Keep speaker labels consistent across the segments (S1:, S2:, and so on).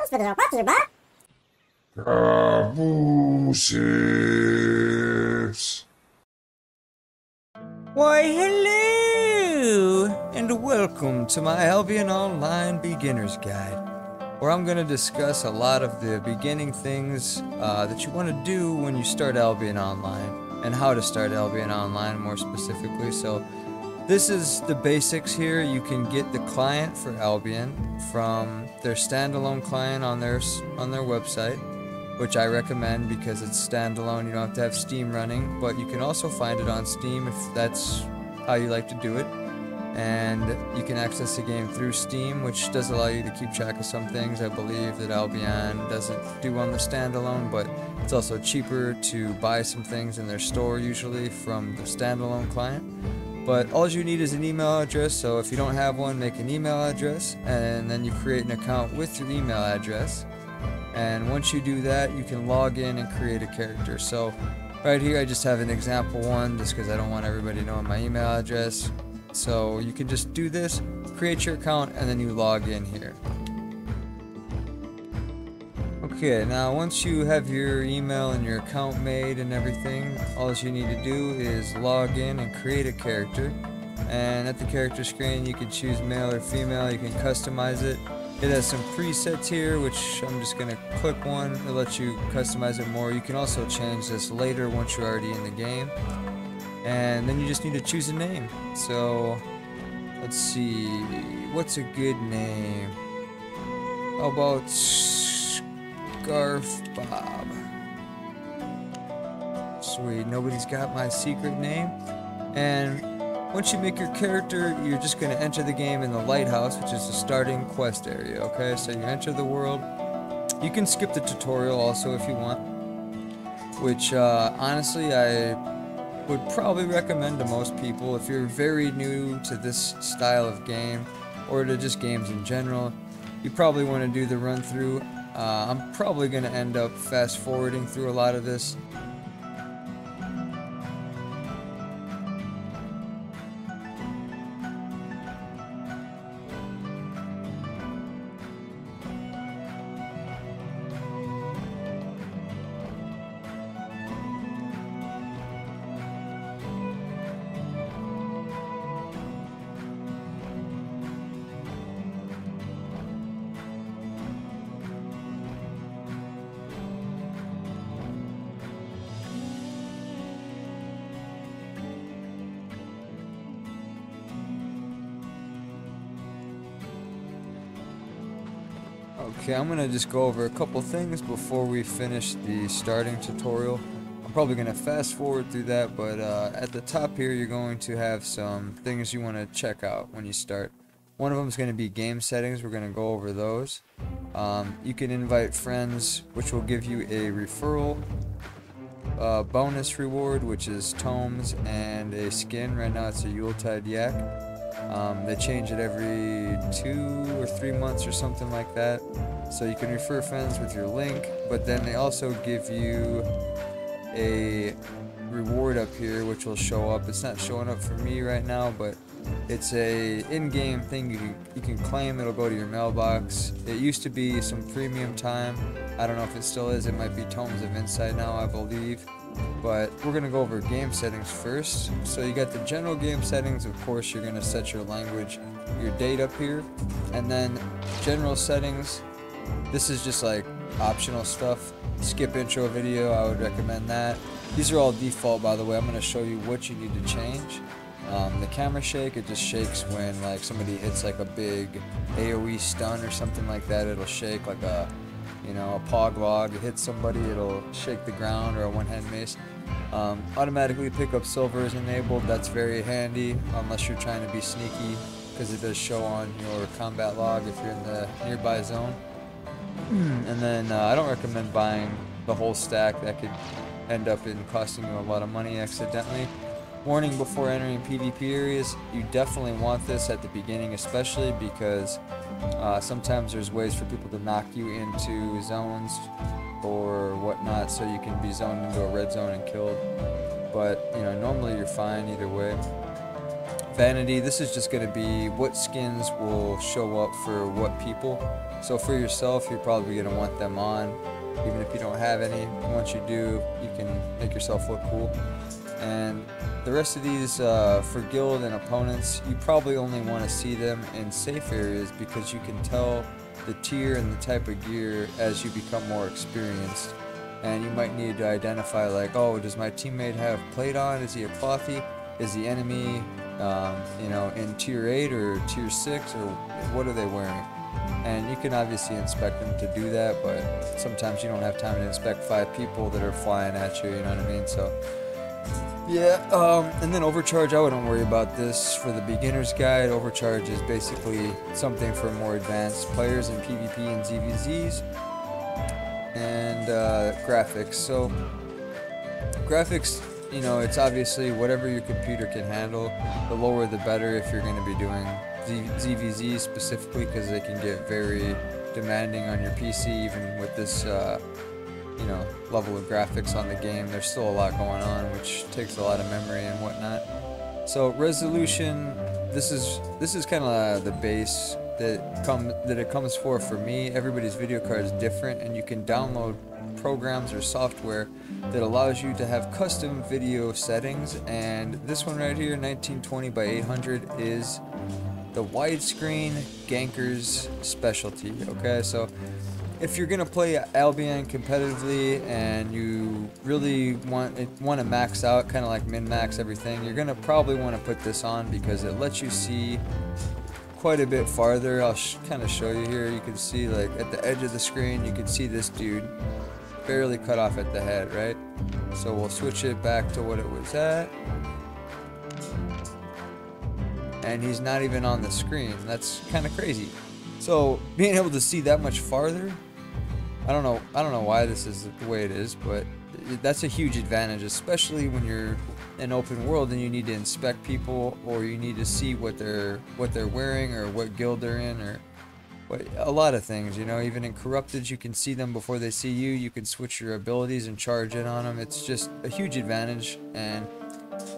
S1: Cabooses.
S2: Why, hello, and welcome to my Ablion Online Beginner's Guide, where I'm going to discuss a lot of the beginning things that you want to do when you start Ablion Online, and how to start Ablion Online more specifically. So this is the basics here. You can get the client for Ablion from their standalone client on their website, which I recommend because it's standalone. You don't have to have Steam running, but you can also find it on Steam if that's how you like to do it. And you can access the game through Steam, which does allow you to keep track of some things I believe that Ablion doesn't do on the standalone, but it's also cheaper to buy some things in their store usually from the standalone client. But all you need is an email address, so if you don't have one, make an email address, and then you create an account with your email address. And once you do that, you can log in and create a character. So right here I just have an example one just because I don't want everybody knowing my email address. So you can just do this, create your account, and then you log in here. Okay, now once you have your email and your account made and everything, all you need to do is log in and create a character. And at the character screen you can choose male or female, you can customize it. It has some presets here, which I'm just going to click one. It lets you customize it more. You can also change this later once you're already in the game. And then you just need to choose a name. So, let's see. What's a good name? How about Scarf Bob? Sweet. Nobody's got my secret name. And once you make your character, you're just going to enter the game in the lighthouse, which is the starting quest area, okay? So you enter the world. You can skip the tutorial also if you want, which honestly I would probably recommend to most people. If you're very new to this style of game, or to just games in general, you probably want to do the run through. I'm probably going to end up fast forwarding through a lot of this. Okay, I'm going to just go over a couple things before we finish the starting tutorial. I'm probably going to fast forward through that, but at the top here you're going to have some things you want to check out when you start. One of them is going to be game settings. We're going to go over those. You can invite friends, which will give you a referral bonus reward, which is tomes and a skin. Right now it's a Yuletide yak. They change it every 2 or 3 months or something like that. So you can refer friends with your link, but then they also give you a reward up here which will show up. It's not showing up for me right now, but it's a in-game thing you can claim. It'll go to your mailbox. It used to be some premium time. I don't know if it still is. It might be Tomes of Insight now, I believe. But we're going to go over game settings first. So you got the general game settings. Of course, you're going to set your language, your date up here. And then general settings. This is just like optional stuff. Skip intro video, I would recommend that. These are all default, by the way. I'm going to show you what you need to change. The camera shake, it just shakes when like somebody hits like a big AoE stun or something like that. It'll shake like a, you know, a pog log. It hits somebody, it'll shake the ground, or a one-hand mace. Automatically pick up silver is enabled. That's very handy unless you're trying to be sneaky, because it does show on your combat log if you're in the nearby zone. And then I don't recommend buying the whole stack. That could end up in costing you a lot of money accidentally. Warning before entering PvP areas. You definitely want this at the beginning, especially because sometimes there's ways for people to knock you into zones or whatnot, so you can be zoned into a red zone and killed. But you know, normally you're fine either way. vanity, this is just going to be what skins will show up for what people. So for yourself, you're probably going to want them on, even if you don't have any. Once you do, you can make yourself look cool. And the rest of these, for guild and opponents, you probably only want to see them in safe areas, because you can tell the tier and the type of gear as you become more experienced. And you might need to identify, like, oh, does my teammate have plate on? Is he a clothy? Is the enemy, you know, in tier 8 or tier 6, or what are they wearing? And you can obviously inspect them to do that, but sometimes you don't have time to inspect 5 people that are flying at you, you know what I mean? So yeah, and then overcharge, I wouldn't worry about this. For the beginner's guide, overcharge is basically something for more advanced players in PvP and ZVZs. And graphics. So graphics, you know, it's obviously whatever your computer can handle. The lower the better if you're going to be doing ZVZs specifically, because they can get very demanding on your PC. Even with this you know, level of graphics on the game, there's still a lot going on, which takes a lot of memory and whatnot. So resolution, this is kind of the base that it comes for me. Everybody's video card is different, and you can download programs or software that allows you to have custom video settings. And this one right here, 1920 by 800, is the widescreen ganker's specialty. Okay, so if you're gonna play Albion competitively and you really want to max out, kind of like min-max everything, you're gonna probably want to put this on, because it lets you see quite a bit farther. I'll kind of show you here. You can see, like, at the edge of the screen, you can see this dude barely cut off at the head, right? So we'll switch it back to what it was at, and he's not even on the screen. That's kind of crazy. So being able to see that much farther, I don't know why this is the way it is, but that's a huge advantage, especially when you're in open world and you need to inspect people, or you need to see what they're wearing, or what guild they're in, or a lot of things, you know. Even in corrupted, you can see them before they see you. You can switch your abilities and charge in on them. It's just a huge advantage, and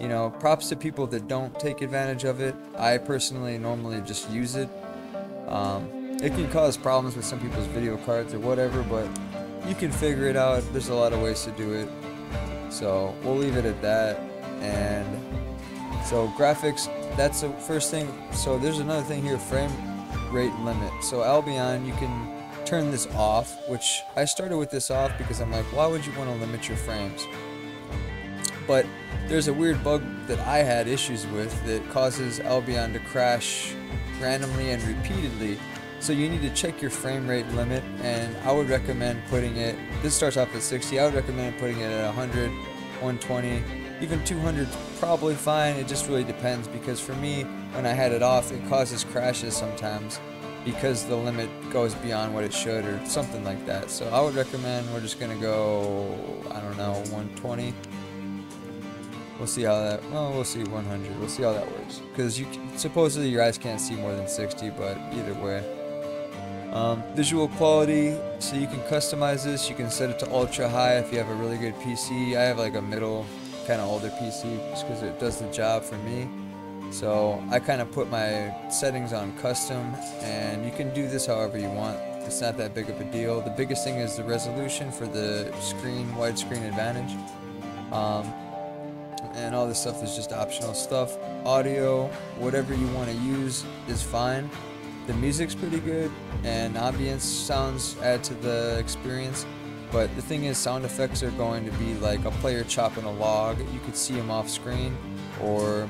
S2: you know, props to people that don't take advantage of it. I personally normally just use it. It can cause problems with some people's video cards or whatever, but you can figure it out. There's a lot of ways to do it, so we'll leave it at that. And so graphics, that's the first thing. So there's another thing here, frame rate limit. So Albion, you can turn this off, which I started with this off because I'm like, why would you want to limit your frames? But there's a weird bug that I had issues with that causes Albion to crash randomly and repeatedly. So you need to check your frame rate limit, and I would recommend putting it, this starts off at 60, I would recommend putting it at 100, 120, even 200 is probably fine. It just really depends, because for me, when I had it off, it causes crashes sometimes because the limit goes beyond what it should, or something like that. So I would recommend, we're just gonna go, I don't know, 120. We'll see how that, well, we'll see 100. We'll see how that works, because supposedly your eyes can't see more than 60, but either way. Visual quality, so you can customize this. You can set it to ultra high if you have a really good PC. I have like a middle, kind of older PC, just because it does the job for me. So I kind of put my settings on custom, and you can do this however you want. It's not that big of a deal. The biggest thing is the resolution for the screen, widescreen advantage. And all this stuff is just optional stuff. Audio, whatever you want to use is fine. The music's pretty good, and ambience sounds add to the experience. But the thing is, sound effects are going to be like a player chopping a log. You could see them off screen, or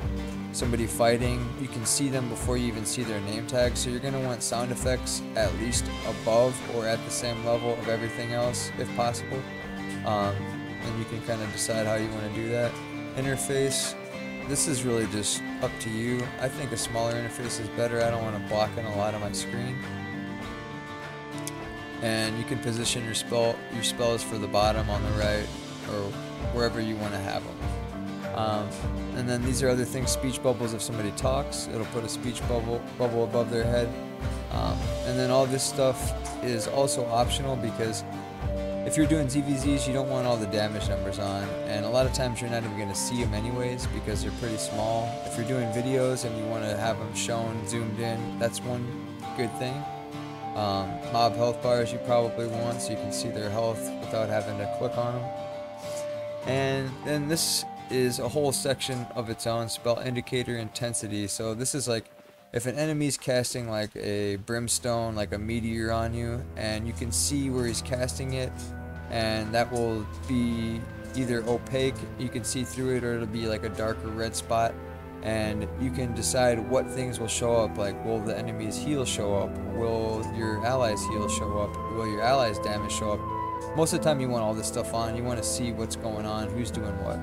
S2: somebody fighting. You can see them before you even see their name tag. So you're going to want sound effects at least above or at the same level of everything else, if possible. And you can kind of decide how you want to do that. Interface, this is really just up to you. I think a smaller interface is better. I don't want to block in a lot of my screen. And you can position your spells for the bottom on the right, or wherever you want to have them. And then these are other things, speech bubbles. If somebody talks, it'll put a speech bubble above their head. And then all this stuff is also optional, because if you're doing ZVZs, you don't want all the damage numbers on, and a lot of times you're not even going to see them anyways because they're pretty small. If you're doing videos and you want to have them shown zoomed in, that's one good thing. Mob health bars you probably want so you can see their health without having to click on them. And then this is a whole section of its own, spell indicator intensity. So this is like if an enemy's casting like a brimstone, like a meteor on you, and you can see where he's casting it, and that will be either opaque, you can see through it, or it'll be like a darker red spot, and you can decide what things will show up. Like, will the enemy's heal show up? Will your allies heal show up? Will your allies damage show up? Most of the time you want all this stuff on. You want to see what's going on, who's doing what.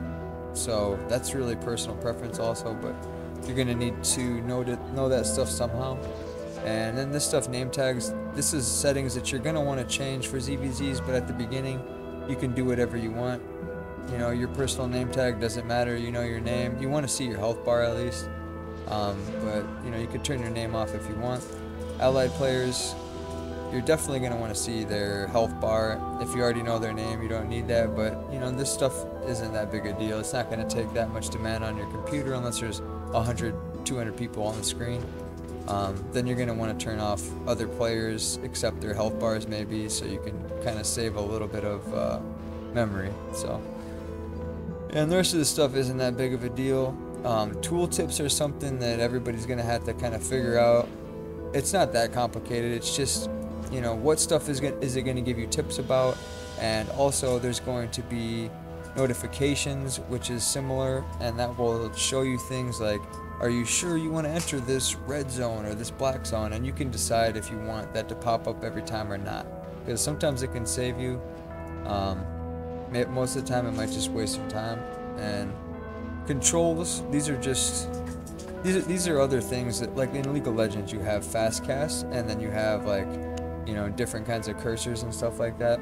S2: So that's really personal preference also, but you're going to need to know that stuff somehow. And then this stuff, name tags, this is settings that you're going to want to change for ZVZs, but at the beginning you can do whatever you want. You know, your personal name tag doesn't matter. You know your name. You want to see your health bar at least. But, you know, you could turn your name off if you want. Allied players, you're definitely going to want to see their health bar. If you already know their name, you don't need that. But, you know, this stuff isn't that big a deal. It's not going to take that much demand on your computer unless there's 100, 200 people on the screen. Then you're going to want to turn off other players except their health bars maybe, so you can kind of save a little bit of memory. So, and the rest of the stuff isn't that big of a deal. Tooltips are something that everybody's going to have to kind of figure out. It's not that complicated. It's just, you know, what stuff is it going to give you tips about, and also there's going to be notifications, which is similar, and that will show you things like, are you sure you want to enter this red zone or this black zone? And you can decide if you want that to pop up every time or not, because sometimes it can save you. Most of the time it might just waste your time. And controls, these are other things that, like in League of Legends, you have fast cast, and then you have, like, you know, different kinds of cursors and stuff like that.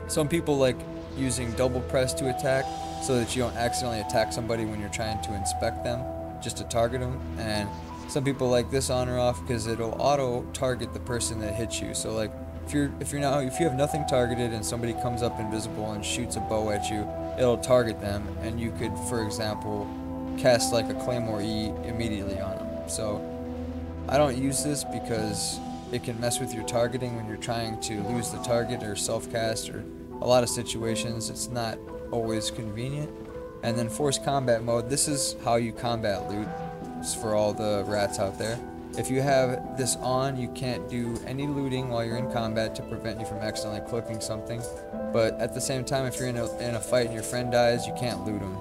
S2: Some people like using double press to attack so that you don't accidentally attack somebody when you're trying to inspect them, just to target them. And some people like this on or off because it'll auto target the person that hits you. So like if you have nothing targeted and somebody comes up invisible and shoots a bow at you, it'll target them, and you could, for example, cast like a Claymore E immediately on them. So I don't use this because it can mess with your targeting when you're trying to lose the target or self-cast, or a lot of situations it's not always convenient. And then forced combat mode, this is how you combat loot. It's for all the rats out there. If you have this on, you can't do any looting while you're in combat to prevent you from accidentally clicking something. But at the same time, if you're in a fight and your friend dies, you can't loot them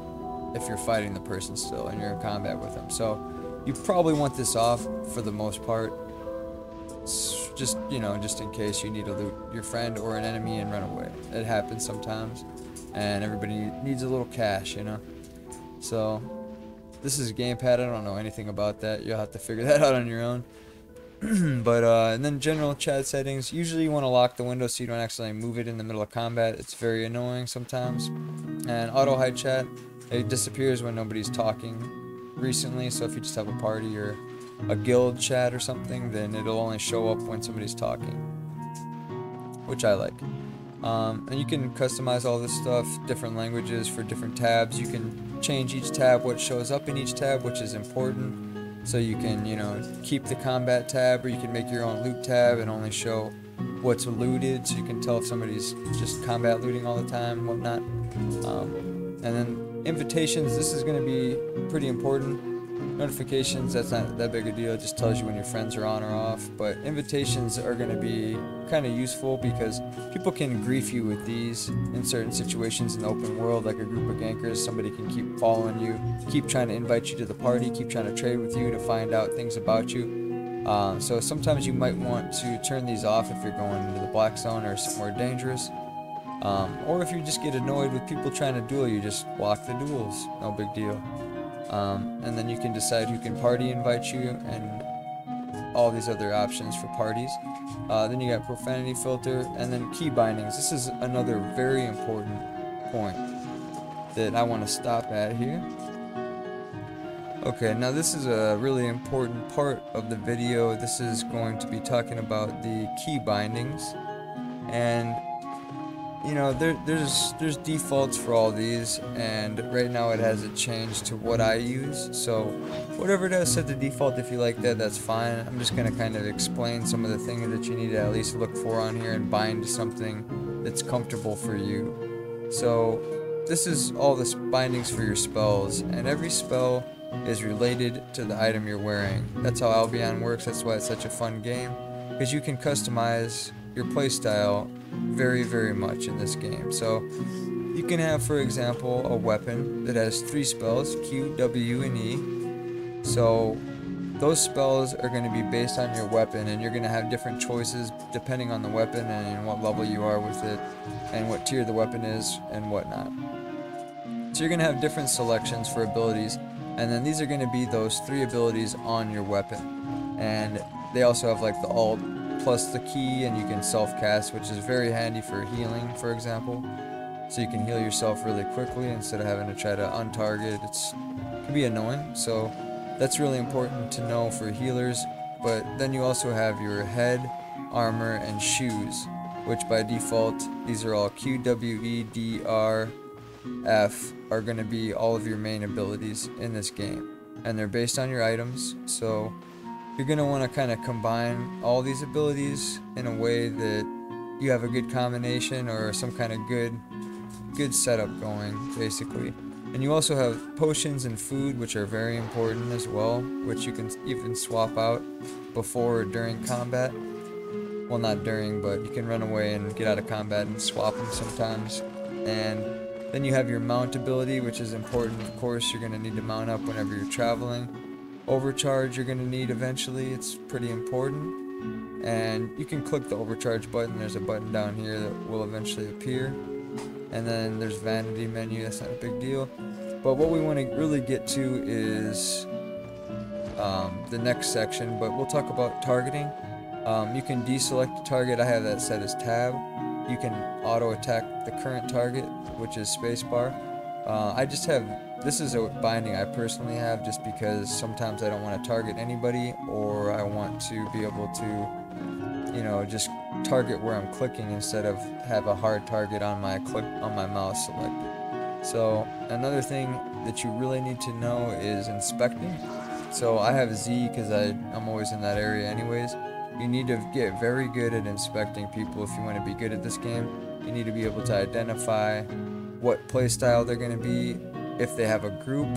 S2: if you're fighting the person still and you're in combat with them. So you probably want this off for the most part. It's just, you know, just in case you need to loot your friend or an enemy and run away. It happens sometimes, and everybody needs a little cash, you know. So this is a gamepad. I don't know anything about that. You'll have to figure that out on your own. But and then general chat settings. Usually you want to lock the window so you don't accidentally move it in the middle of combat. It's very annoying sometimes. And auto hide chat, it disappears when nobody's talking recently. So if you just have a party or a guild chat or something, then it'll only show up when somebody's talking, which I like. And you can customize all this stuff, different languages for different tabs. You can change each tab, what shows up in each tab, which is important. So you can, you know, keep the combat tab, or you can make your own loot tab and only show what's looted, so you can tell if somebody's just combat looting all the time, whatnot. And then invitations, this is going to be pretty important. Notifications, that's not that big a deal. It just tells you when your friends are on or off. But invitations are going to be kind of useful because people can grief you with these in certain situations in the open world, like a group of gankers. Somebody can keep following you, keep trying to invite you to the party, keep trying to trade with you to find out things about you. So sometimes you might want to turn these off if you're going into the black zone or somewhere dangerous. Or if you just get annoyed with people trying to duel you, just block the duels. No big deal. And then you can decide who can party invite you and all these other options for parties. Then you got profanity filter, and then key bindings. This is another very important point that I want to stop at here. Okay, now this is a really important part of the video. This is going to be talking about the key bindings, and you know, there's defaults for all these, and right now it has it changed to what I use. So whatever it is, set the default. If you like that, that's fine. I'm just gonna kind of explain some of the things that you need to at least look for on here and bind something that's comfortable for you. So this is all the bindings for your spells, and every spell is related to the item you're wearing. That's how Albion works. That's why it's such a fun game, because you can customize your playstyle very, very much in this game. So you can have, for example, a weapon that has 3 spells, Q, W, and E. So those spells are going to be based on your weapon, and you're going to have different choices depending on the weapon and what level you are with it and what tier the weapon is and whatnot. So you're going to have different selections for abilities, and then these are going to be those 3 abilities on your weapon. And they also have like the alt plus the key, and you can self-cast, which is very handy for healing, for example. So you can heal yourself really quickly instead of having to try to untarget. It can be annoying, so that's really important to know for healers. But then you also have your head, armor, and shoes, which by default, these are all Q, W, E, D, R, F are going to be all of your main abilities in this game, and they're based on your items. So you're going to want to kind of combine all these abilities in a way that you have a good combination or some kind of good setup going, basically. And you also have potions and food, which are very important as well, which you can even swap out before or during combat. Well, not during, but you can run away and get out of combat and swap them sometimes. And then you have your mount ability, which is important. Of course, you're going to need to mount up whenever you're traveling. Overcharge you're going to need eventually. It's pretty important. And you can click the overcharge button. There's a button down here that will eventually appear. And then there's vanity menu. That's not a big deal. But what we want to really get to is the next section. But we'll talk about targeting. You can deselect the target. I have that set as tab. You can auto attack the current target, which is spacebar. I just have, this is a binding I personally have just because sometimes I don't want to target anybody, or I want to be able to, you know, just target where I'm clicking instead of have a hard target on my mouse selected. So another thing that you really need to know is inspecting. So I have Z because I'm always in that area anyways. You need to get very good at inspecting people if you want to be good at this game. You need to be able to identify what playstyle they're going to be, if they have a group,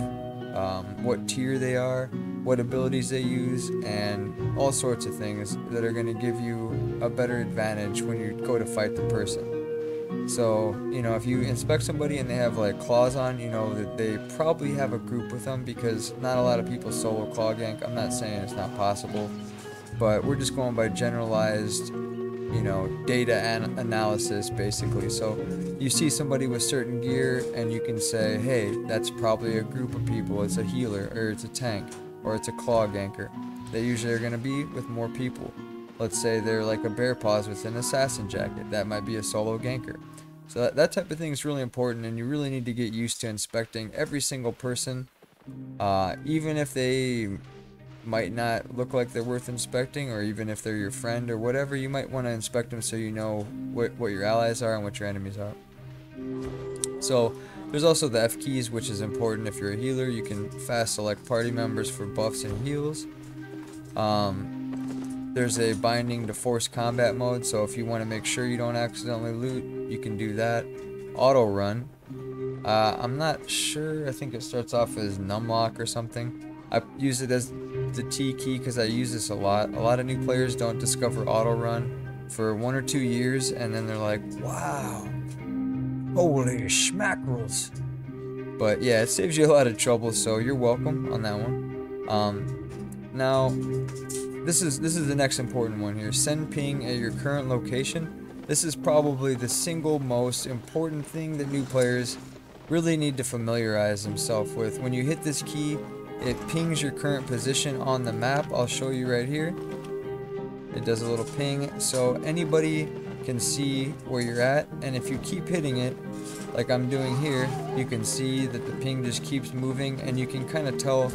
S2: what tier they are, what abilities they use, and all sorts of things that are going to give you a better advantage when you go to fight the person. So, you know, if you inspect somebody and they have like claws on, you know that they probably have a group with them, because not a lot of people solo claw gank. I'm not saying it's not possible, but we're just going by generalized, you know, data and analysis basically. So you see somebody with certain gear and you can say, hey, that's probably a group of people. It's a healer, or it's a tank, or it's a claw ganker. They usually are going to be with more people. Let's say they're like a bear paws with an assassin jacket. That might be a solo ganker. So that type of thing is really important, and you really need to get used to inspecting every single person, even if they might not look like they're worth inspecting, or even if they're your friend or whatever. You might want to inspect them so you know what your allies are and what your enemies are. So there's also the F keys, which is important. If you're a healer, you can fast select party members for buffs and heals. There's a binding to force combat mode, so if you want to make sure you don't accidentally loot, you can do that. Auto run, I'm not sure, I think it starts off as numlock or something. I use it as the T key because I use this a lot. A lot of new players don't discover auto run for 1 or 2 years, and then they're like, wow, holy schmackerels. But yeah, it saves you a lot of trouble, so you're welcome on that one. Now, this is the next important one here. Send ping at your current location. This is probably the single most important thing that new players really need to familiarize themselves with. When you hit this key, it pings your current position on the map. I'll show you right here. It does a little ping, so anybody can see where you're at, and if you keep hitting it, like I'm doing here, you can see that the ping just keeps moving, and you can kind of tell,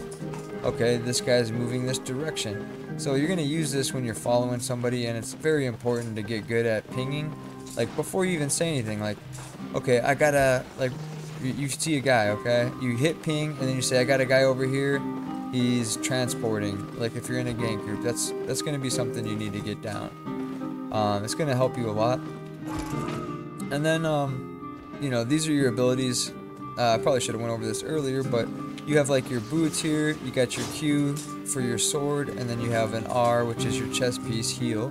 S2: okay, this guy's moving this direction. So you're going to use this when you're following somebody, and it's very important to get good at pinging, like before you even say anything, like, okay, I gotta, like, you see a guy, okay, you hit ping, and then you say, I got a guy over here, he's transporting. Like if you're in a gang group, that's gonna be something you need to get down. It's gonna help you a lot. And then you know, these are your abilities. I probably should have went over this earlier, but you have like your boots here, you got your Q for your sword, and then you have an R, which is your chest piece heal.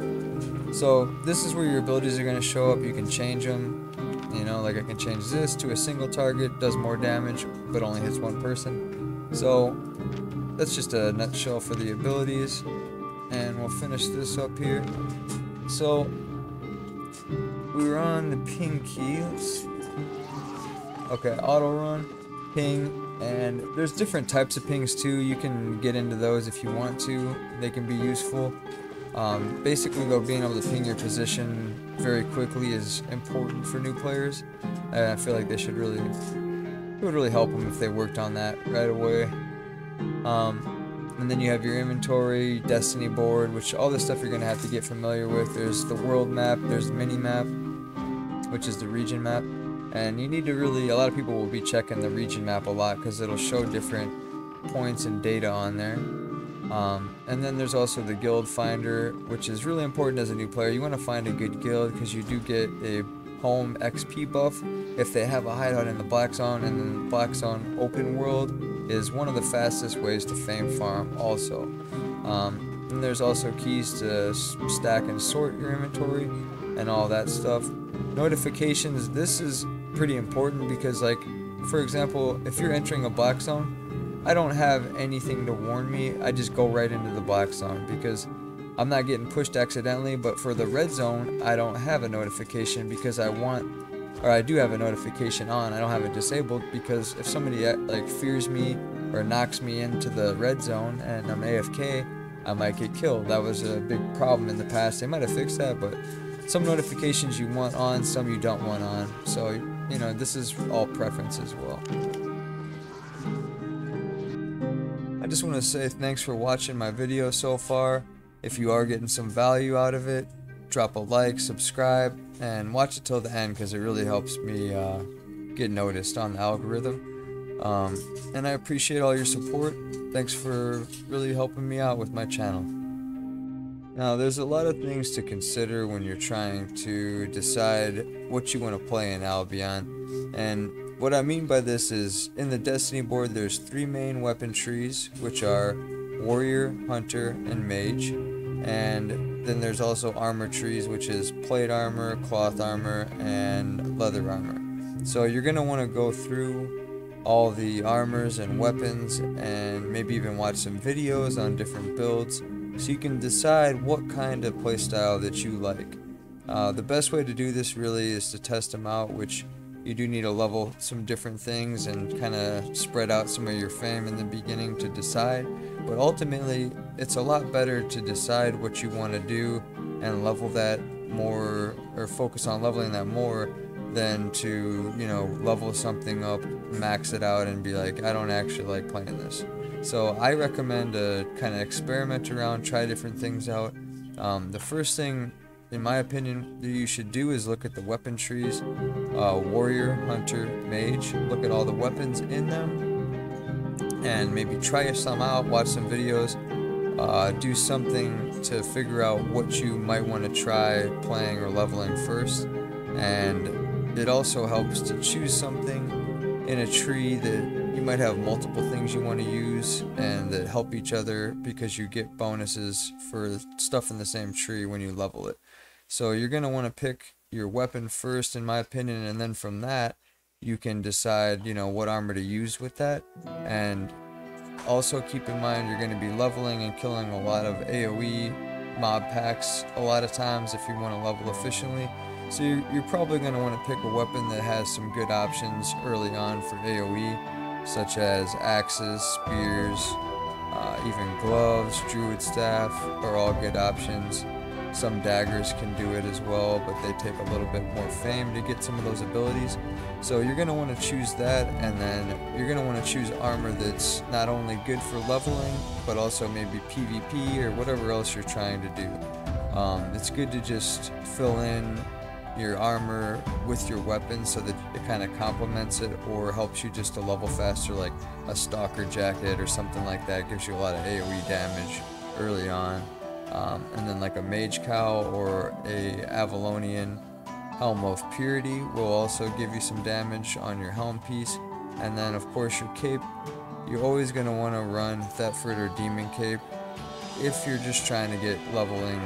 S2: So this is where your abilities are going to show up. You can change them, you know, like I can change this to a single target, does more damage, but only hits one person. So that's just a nutshell for the abilities, and we'll finish this up here. So we were on the ping key. Okay, auto run, ping, and there's different types of pings too. You can get into those if you want to. They can be useful. Basically though, being able to ping your position very quickly is important for new players. I feel like it would really help them if they worked on that right away. And then you have your inventory, destiny board, which all this stuff you're going to have to get familiar with. There's the world map, there's the mini map, which is the region map. And you need to really, a lot of people will be checking the region map a lot because it'll show different points and data on there. And then there's also the guild finder, which is really important as a new player. You want to find a good guild because you do get a home XP buff if they have a hideout in the black zone, and then the black zone open world is one of the fastest ways to fame farm also. And there's also keys to stack and sort your inventory and all that stuff. Notifications, this is pretty important because, like, for example, if you're entering a black zone, I don't have anything to warn me. I just go right into the black zone because I'm not getting pushed accidentally. But for the red zone, I don't have a notification because I do have a notification on. I don't have it disabled because if somebody like fears me or knocks me into the red zone and I'm AFK, I might get killed. That was a big problem in the past. They might have fixed that, but some notifications you want on, some you don't want on. So, you know, this is all preference as well. I just want to say thanks for watching my video so far. If you are getting some value out of it, drop a like, subscribe, and watch it till the end because it really helps me get noticed on the algorithm. And I appreciate all your support. Thanks for really helping me out with my channel. Now, there's a lot of things to consider when you're trying to decide what you want to play in Albion. And what I mean by this is, in the Destiny board, there's 3 main weapon trees, which are Warrior, Hunter, and Mage. And then there's also armor trees, which is Plate Armor, Cloth Armor, and Leather Armor. So you're going to want to go through all the armors and weapons, and maybe even watch some videos on different builds, so you can decide what kind of playstyle that you like. The best way to do this really is to test them out, which you do need to level some different things and kind of spread out some of your fame in the beginning to decide. But ultimately, it's a lot better to decide what you want to do and level that more, or focus on leveling that more, than to, you know, level something up, max it out, and be like, I don't actually like playing this. So I recommend to kind of experiment around, try different things out. The first thing, in my opinion, that you should do is look at the weapon trees. Warrior, Hunter, Mage. Look at all the weapons in them, and maybe try some out, watch some videos, do something to figure out what you might want to try playing or leveling first. And it also helps to choose something in a tree that you might have multiple things you want to use and that help each other, because you get bonuses for stuff in the same tree when you level it. So you're going to want to pick your weapon first, in my opinion, and then from that you can decide, you know, what armor to use with that. And also keep in mind you're going to be leveling and killing a lot of AoE mob packs a lot of times if you want to level efficiently. So you're probably going to want to pick a weapon that has some good options early on for AoE, such as axes, spears, even gloves, druid staff are all good options. Some daggers can do it as well, but they take a little bit more fame to get some of those abilities. So you're going to want to choose that, and then you're going to want to choose armor that's not only good for leveling, but also maybe PvP or whatever else you're trying to do. It's good to just fill in your armor with your weapon so that it kind of complements it, or helps you just to level faster, like a stalker jacket or something like that. It gives you a lot of AoE damage early on. And then like a mage cowl or a Avalonian helm of purity will also give you some damage on your helm piece. And then of course your cape, you're always going to want to run Thetford or Demon Cape if you're just trying to get leveling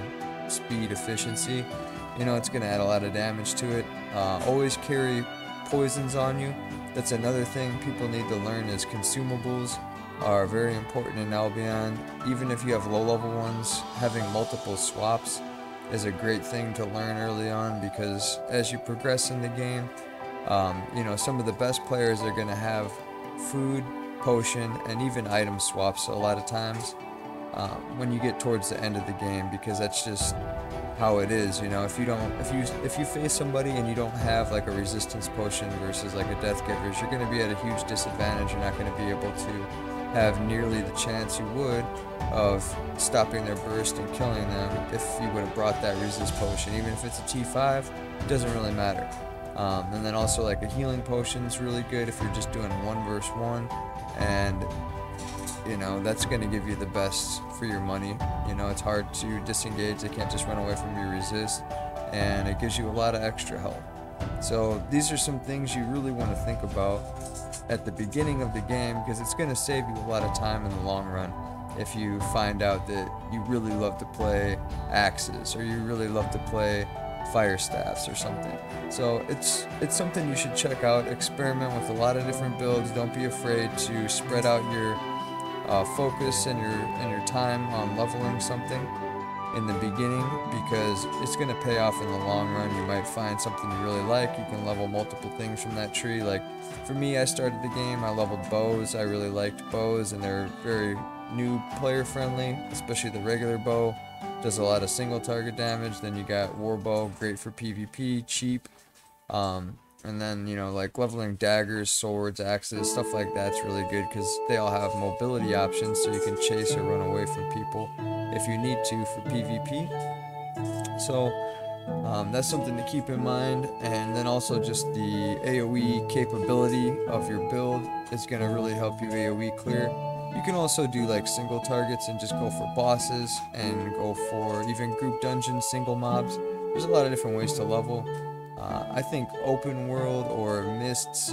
S2: speed efficiency. You know, it's going to add a lot of damage to it. Always carry poisons on you. That's another thing people need to learn, is consumables are very important in Albion. Even if you have low level ones, having multiple swaps is a great thing to learn early on, because as you progress in the game, you know, some of the best players are going to have food, potion, and even item swaps a lot of times when you get towards the end of the game, because that's just how it is. You know, if you face somebody and you don't have like a resistance potion versus like a death givers, you're going to be at a huge disadvantage. You're not going to be able to have nearly the chance you would of stopping their burst and killing them if you would have brought that resist potion. Even if it's a T5, it doesn't really matter. And then also like a healing potion is really good if you're just doing 1 versus 1, and you know, that's going to give you the best for your money. You know, it's hard to disengage, they can't just run away from your resist, and it gives you a lot of extra health. So these are some things you really want to think about at the beginning of the game, because it's going to save you a lot of time in the long run if you find out that you really love to play axes, or you really love to play fire staffs or something. So it's something you should check out, experiment with a lot of different builds. Don't be afraid to spread out your focus and your time on leveling something in the beginning, because it's going to pay off in the long run. You might find something you really like. You can level multiple things from that tree. Like for me, I started the game, I leveled bows. I really liked bows, and they're very new player friendly, especially the regular bow. Does a lot of single target damage. Then you got warbow, great for PvP, cheap. And then, you know, like leveling daggers, swords, axes, stuff like that's really good, because they all have mobility options, so you can chase or run away from people if you need to for PvP. So that's something to keep in mind. And then also just the AoE capability of your build is going to really help you AoE clear. You can also do like single targets and just go for bosses, and go for even group dungeons, single mobs. There's a lot of different ways to level. I think open world or mists,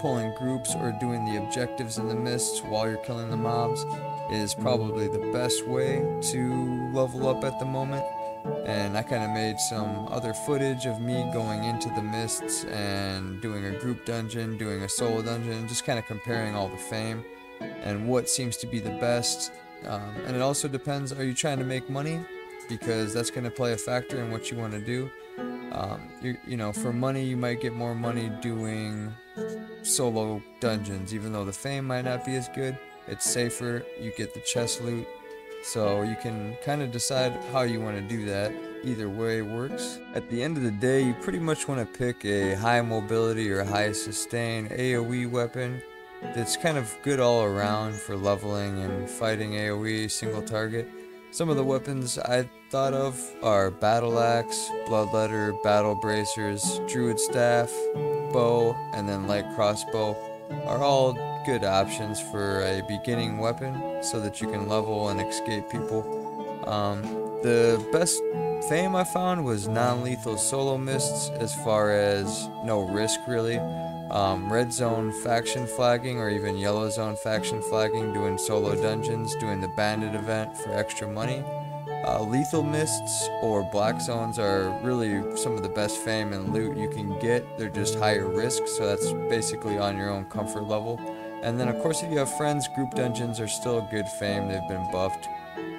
S2: pulling groups or doing the objectives in the mists while you're killing the mobs is probably the best way to level up at the moment. And I kind of made some other footage of me going into the mists and doing a group dungeon, doing a solo dungeon, just kind of comparing all the fame and what seems to be the best. And it also depends, are you trying to make money? Because that's going to play a factor in what you want to do. You know, for money, you might get more money doing solo dungeons, even though the fame might not be as good. It's safer, you get the chest loot, so you can kind of decide how you want to do that. Either way works. At the end of the day, you pretty much want to pick a high mobility or high sustain AoE weapon that's kind of good all around for leveling and fighting AoE single target. Some of the weapons I thought of are Battle Axe, Bloodletter, Battle Bracers, Druid Staff, Bow, and then Light Crossbow are all good options for a beginning weapon so that you can level and escape people. The best fame I found was non-lethal solo mists, as far as no risk really. Red zone faction flagging, or even yellow zone faction flagging, doing solo dungeons, doing the bandit event for extra money. Lethal mists or black zones are really some of the best fame and loot you can get. They're just higher risk, so that's basically on your own comfort level. And then of course, if you have friends, group dungeons are still good fame. They've been buffed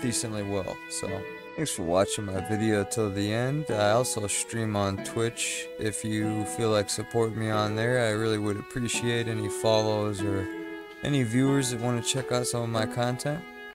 S2: decently well. So thanks for watching my video till the end. I also stream on Twitch. If you feel like supporting me on there, I really would appreciate any follows or any viewers that want to check out some of my content.